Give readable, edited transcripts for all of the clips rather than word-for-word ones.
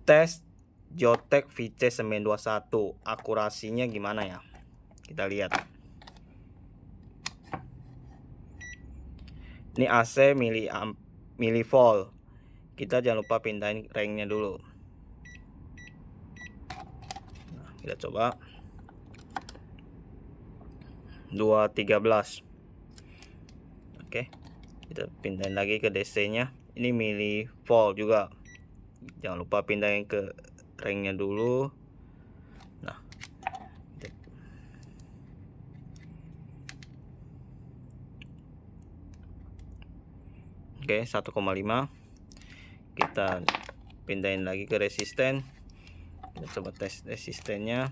tes Zotek VC921 akurasinya gimana ya, kita lihat. Ini AC milivolt, kita jangan lupa pindahin ranknya dulu. Nah, kita coba 213. Oke, kita pindahin lagi ke DC nya, ini milivolt juga, jangan lupa pindahin ke ranknya dulu. Nah, oke, 1,5. Kita pindahin lagi ke resisten, kita coba tes resistennya.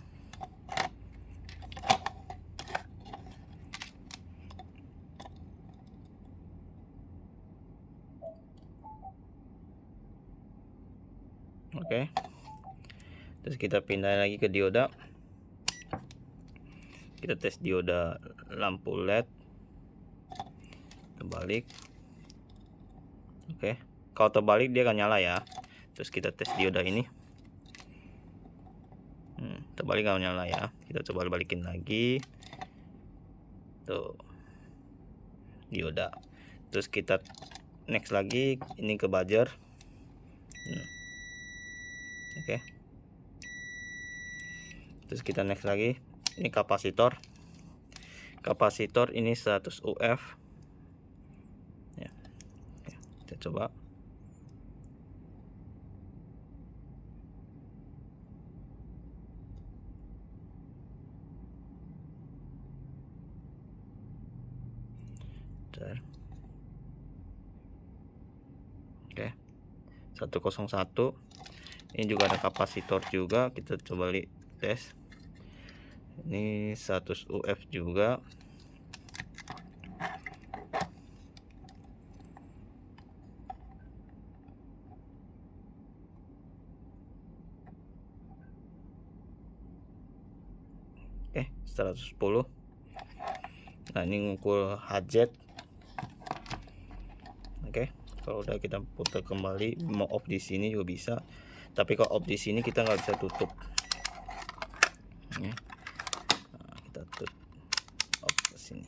Oke, terus kita pindahin lagi ke dioda, kita tes dioda lampu LED, terbalik. Oke, kalau terbalik dia akan nyala ya. Terus kita tes dioda ini, terbalik nggak nyala ya. Kita coba balikin lagi, tuh dioda. Terus kita next lagi, ini ke buzzer. Oke, terus kita next lagi, ini kapasitor ini 100 UF ya. Oke, kita coba. Oke, 101. Ini juga ada kapasitor juga, kita coba tes. Ini 100 UF juga. Oke, 110. Nah, ini ngukur HZ. Oke, kalau udah kita putar kembali, mau off di sini juga bisa, tapi kalau off di sini kita nggak bisa tutup ya. Nah, kita tutup off ke sini.